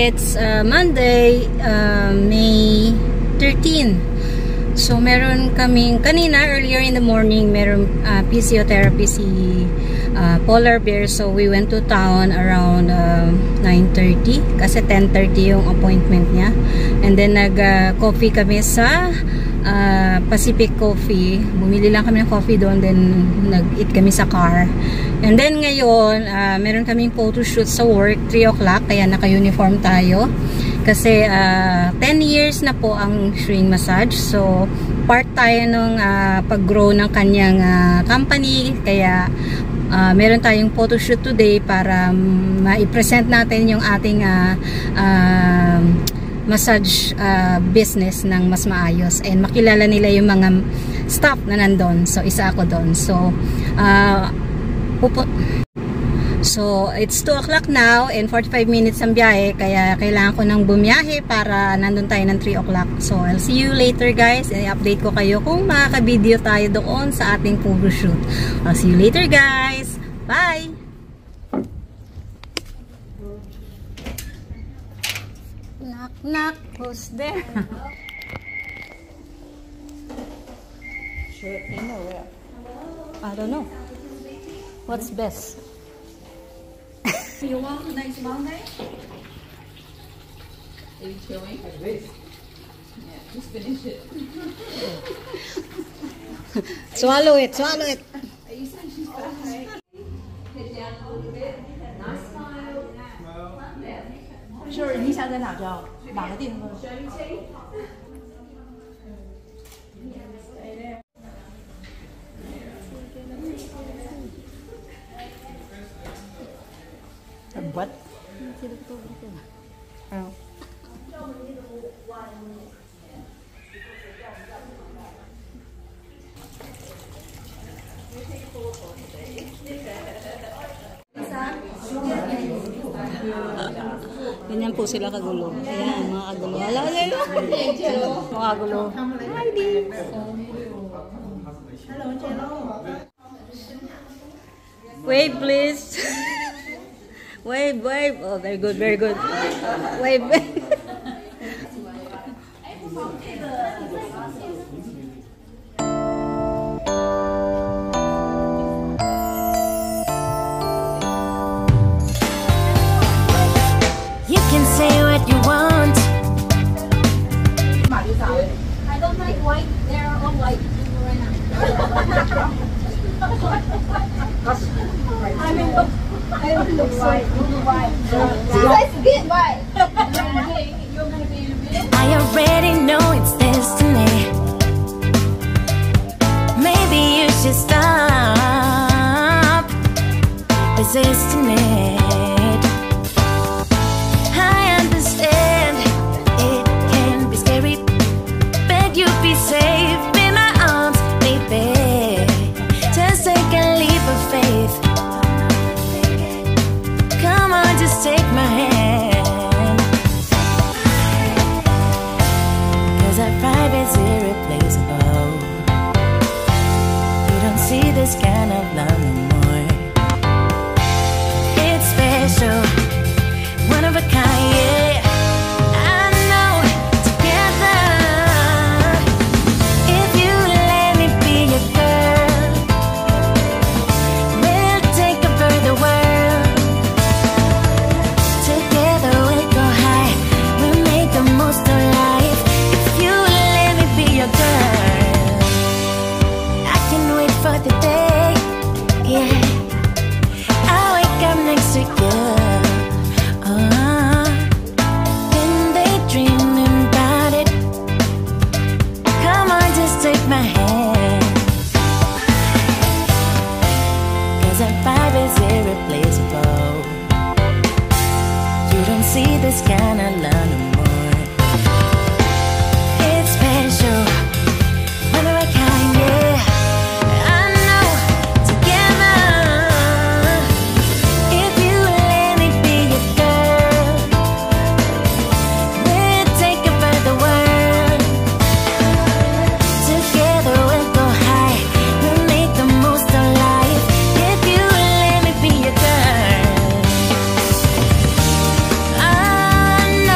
It's Monday, May 13. So meron kaming kanina earlier in the morning, meron physiotherapy si Polar Bear. So we went to town around 9:30 kasi 10:30 yung appointment niya. And then nag-coffee kami sa Pacific Coffee. Bumili lang kami ng coffee doon, then nag-eat kami sa car. And then ngayon, meron kaming photo shoot sa work, 3 o'clock, kaya naka-uniform tayo. Kasi 10 years na po ang Shring Massage. So, part tayo nung pag-grow ng kanyang company. Kaya, meron tayong photo shoot today para ma-present natin yung ating massage business ng mas maayos and makilala nila yung mga staff na nandun. So isa ako doon. So it's 2 o'clock now and 45 minutes ang biyahe, kaya kailangan ko nang bumiyahe para nandun tayo ng 3 o'clock. So I'll see you later guys, and i-update ko kayo kung makaka-video tayo doon sa ating photo shoot. I'll see you later guys. Bye! Knock, knock. Who's there? Sure, you know where? I don't know. What's best? You want next Monday? Are you chewing? Yeah, just finish it. Swallow it, swallow it. Are you saying she's fast? Head down a little bit. Nice smile. Sure, 你想在哪照？哪个地方？What? Oh. Ganyan po sila kagulo. Ayan, mga kagulo. Hala, mga kagulo. Hi, Dee. Hello, Jello. Wave, please. Wave, wave. Oh, very good, very good. Wave, wave. You can say what you want. I don't like white. They're all white right now. I don't look white. Let's get white. You're gonna be in a minute. I already know it's destiny. Maybe you should stop resisting it. I understand it can be scary, but you be safe in my arms, baby. Just take a leap of faith. Come on, just take my hand. 'Cause our private's irreplaceable. You don't see this kind of love no more. It's special, one of a kind, yeah. I know, together. If you let me be your girl, we'll take over the world. Together we'll go high, we'll make the most of life. If you let me be your girl, I can wait for the day, yeah. I'll wake up next to you. And daydreaming about it. Come on, just take my hand. 'Cause our vibe is irreplaceable. You don't see this kind of love no more. It's special, one of a kind, yeah. I know, together. If you let me be your girl, we'll take over the world. Together we'll go high, we'll make the most of life. If you let me be your girl, I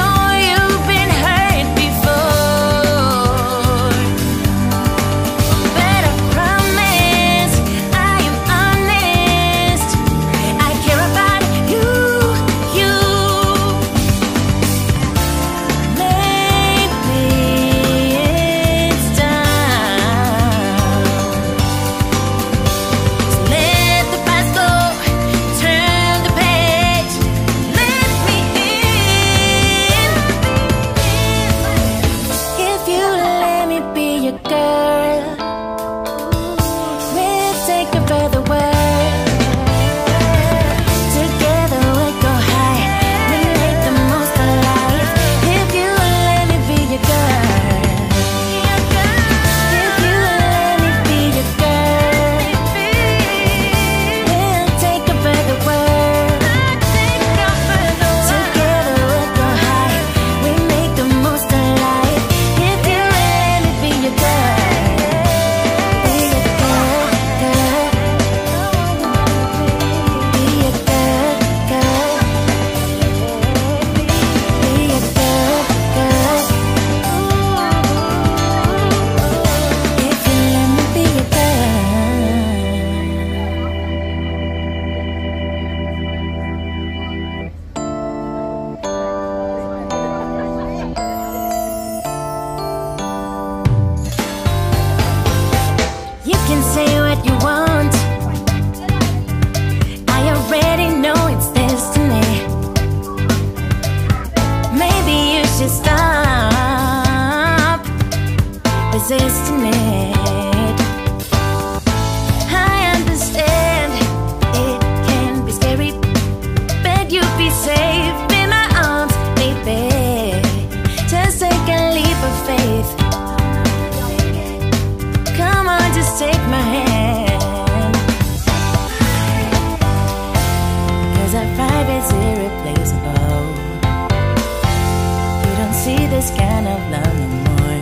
this kind of love no more.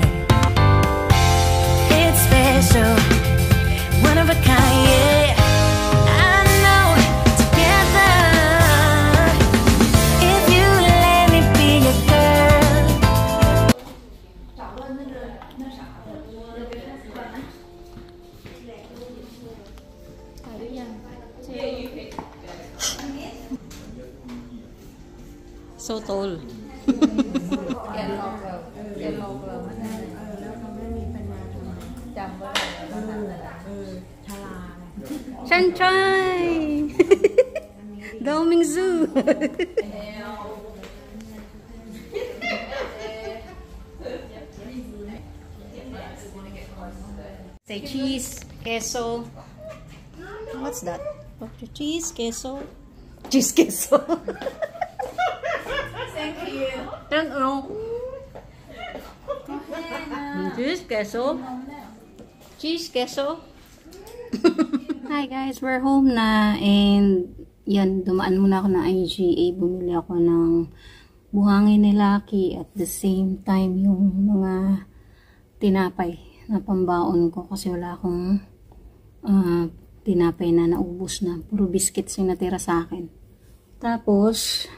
It's special, one of a kind, yeah. I know, together, if you let me be your girl. So tall. Sunshine! Daoming Zoo! Say cheese, queso. What's that? Cheese, queso. Cheese, queso. Thank you. Don't know. Cheese, queso. Cheese, queso. Hi guys, we're home na and yan, dumaan muna ako ng IGA. Bumili ako ng buhangin ni Lucky at the same time yung mga tinapay na pambaon ko kasi wala akong tinapay na naubos na. Puro biscuits yung natira sa akin. Tapos,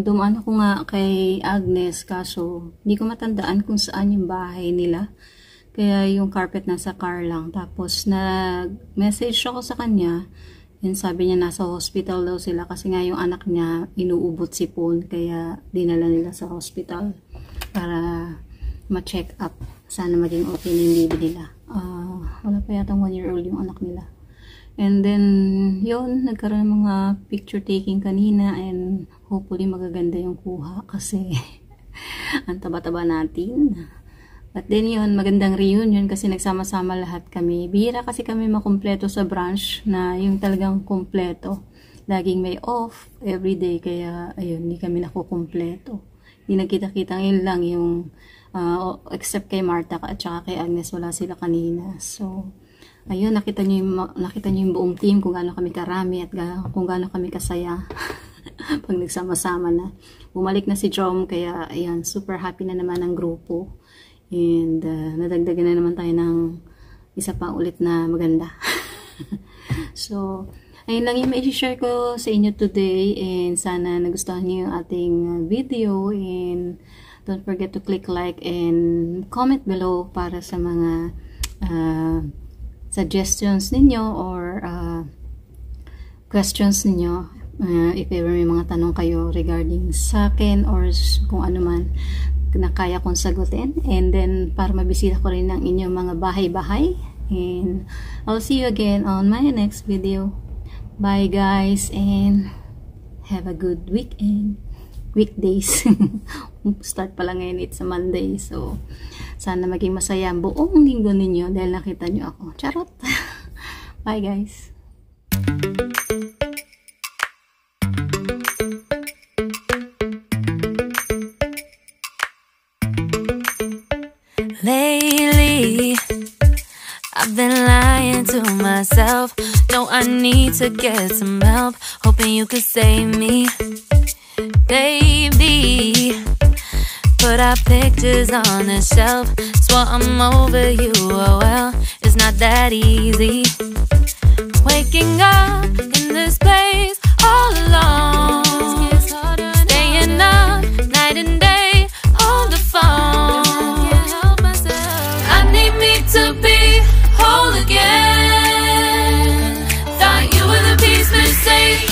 dumaan ako nga kay Agnes kaso hindi ko matandaan kung saan yung bahay nila. Kaya yung carpet nasa car lang. Tapos nag-message ako sa kanya and sabi niya nasa hospital daw sila kasi nga yung anak niya inuubot sipon kaya dinala nila sa hospital para ma-check up. Sana maging okay na yung baby nila. Wala pa yatang 1-year-old yung anak nila. And then, yun, nagkaroon ng mga picture taking kanina and hopefully magaganda yung kuha kasi ang taba-taba natin. But then yun, magandang reunion kasi nagsama-sama lahat kami. Bihira kasi kami makumpleto sa branch na yung talagang kumpleto. Laging may off everyday kaya ayun, hindi kami nakukumpleto. Hindi nagkita-kita ngayon lang yung except kay Marta at saka kay Agnes, wala sila kanina. So, ayun, nakita niyo yung buong team kung gaano kami karami at kung gaano kami kasaya pag nagsama-sama na. Bumalik na si Jom kaya ayun, super happy na naman ang grupo. And nadagdagan na naman tayo ng isa pa ulit na maganda. So, ayun lang yung mai-share ko sa inyo today and sana nagustuhan niyo yung ating video and don't forget to click like and comment below para sa mga suggestions ninyo or questions ninyo. If ever may mga tanong kayo regarding sa akin or kung ano man na kaya kong sagutin. And then, para mabisita ko rin ng inyong mga bahay-bahay. And I'll see you again on my next video. Bye guys and have a good weekend. Weekdays. Start pa lang ngayon, it's a Monday. So, sana maging masaya ang buong linggo ninyo dahil nakita nyo ako. Charot! Bye guys! Lately, I've been lying to myself. No, I need to get some help. Hoping you could save me, baby. Put our pictures on the shelf. Swore I'm over you, oh well, it's not that easy. Waking up in this place all alone, staying up night and day on the phone. To be whole again. Thought you were the piece missing.